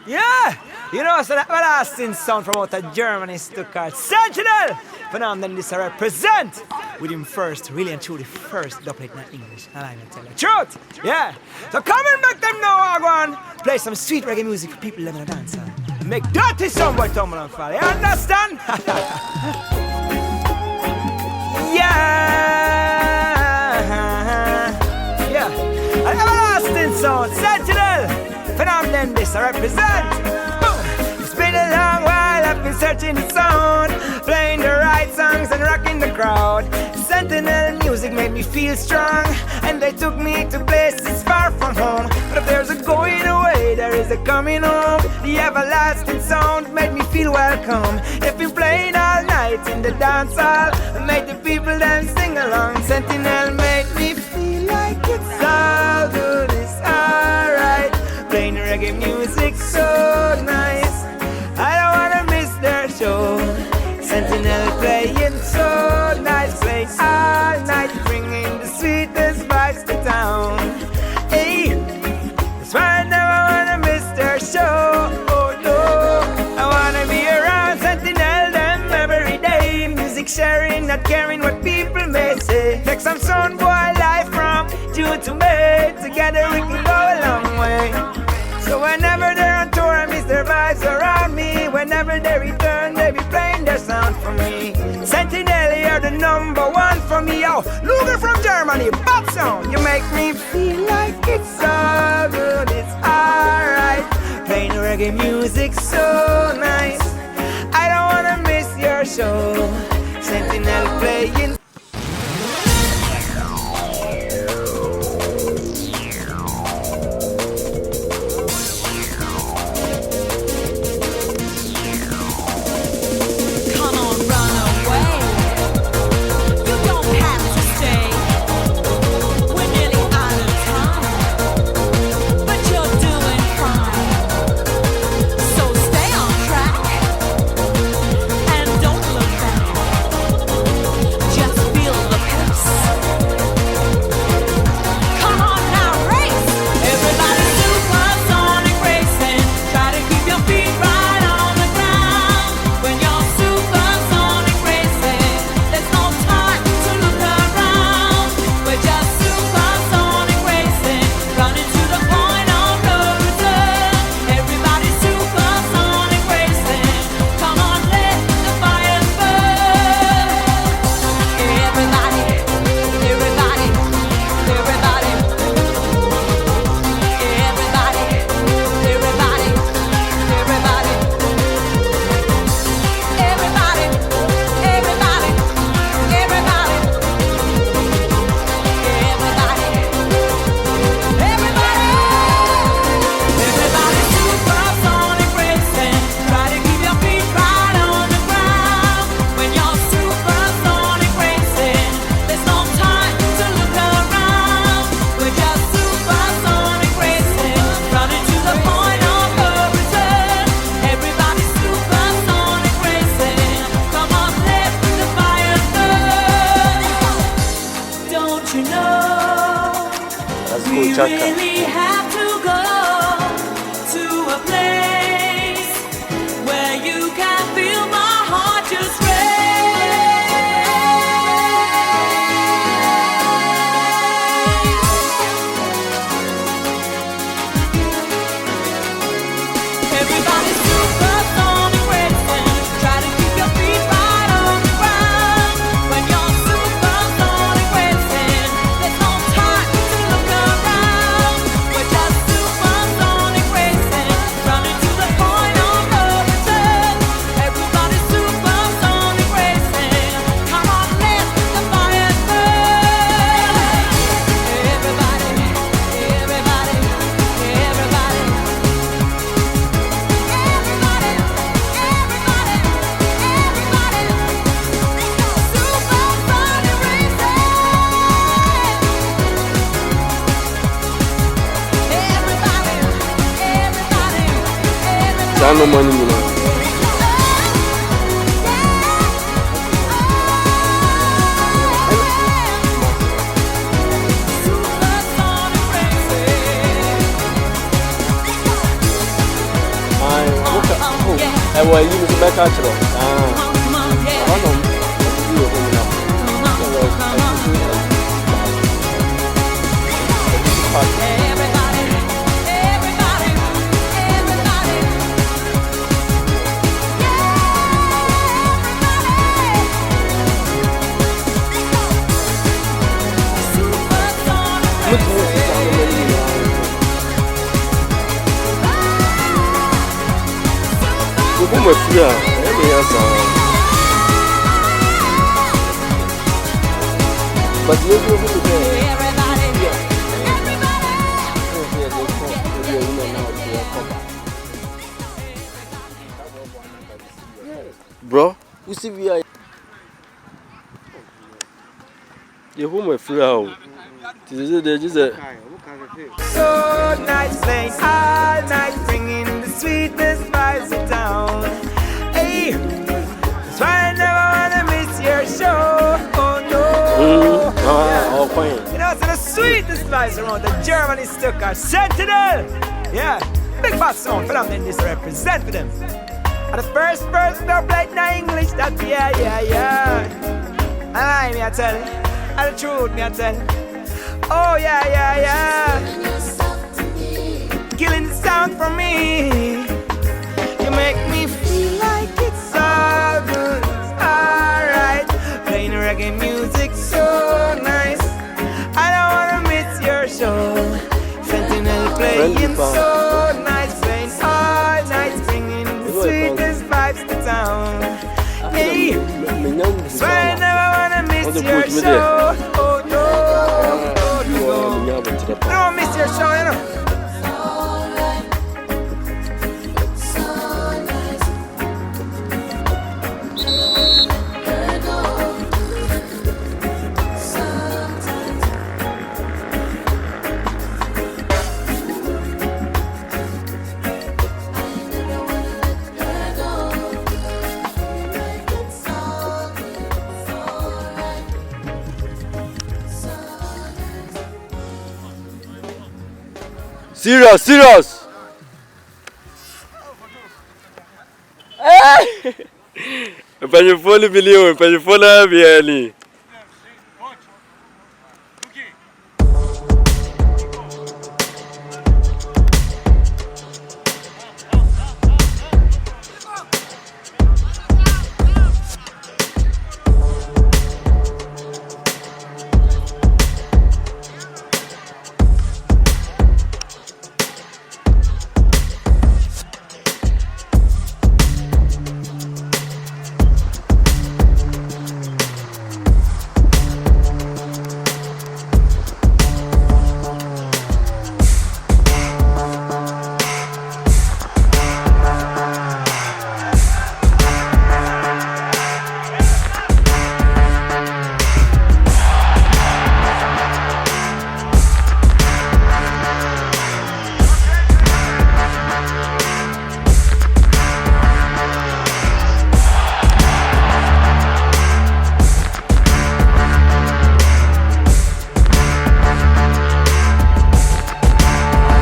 Yeah! You know, so that everlasting sound from out of Germany stuck called Sentinel! Phenomenon this I represent! With him first, really and truly first dubplate in English. And I'm gonna tell the truth! Yeah! So come and make them know I go on! Play some sweet reggae music for people living a dance hall. Make dirty somewhere tumble and fall. You understand? Yeah! An everlasting sound, Sentinel! Phenomenon this I represent. It's been a long while I've been searching the sound, playing the right songs and rocking the crowd. Sentinel music made me feel strong, and they took me to places far from home. But if there's a going away, there is a coming home. The everlasting sound made me feel welcome. They've been playing all night in the dance hall, made the people then sing along. Sentinel made me feel like it's all good, it's alright. Playing reggae music so nice, I don't wanna miss their show. Sentinel playing so nice, playing all night, bringing the sweetest vibes to town. Hey, that's why I never wanna miss their show. Oh no, I wanna be around Sentinel them every day. Music sharing, not caring what people may say. Take some sound boy life from you to me. Together we can go a long way. So whenever they're on tour, I miss their vibes around me. Whenever they return, they be playing their sound for me. Sentinel, you're the number one for me. Yo, Luger from Germany, pop sound. You make me feel like it's all good, it's alright. Playing reggae music so nice, I don't wanna miss your show. Sentinel playing. really have to go to a place where you can feel my heart just raise. Everybody's supersonic racing, try to keep your feet right on the ground. When you're supersonic racing, there's no time to look around. We're just supersonic racing, running to the point of no return. Everybody's supersonic racing, come on, let the fire burn. Everybody, everybody, everybody. Dano money, you know. why you to back out? But you bro, you see we are you home with free out. This is a so nice playing all night, bringing the sweetest vibes of town. Hey, that's why I never wanna miss your show. Oh no. all fine. You know, so the sweetest vibes around the Germany stuck are Sentinel. Yeah, big boss song for them, then this represent for them. And the first no play in English, that yeah. And I me I tell, and the truth me I tell. Oh yeah. Killing the sound for me. You make me feel like it's all good, alright. Playing reggae music so nice. I don't wanna miss your show. Sentinel playing so nice, playing all night, bringing the sweetest vibes to town. Hey, so I never wanna miss your show. Oh no. Don't miss your show, you know. Serious. Hey! If you follow me, if you follow me,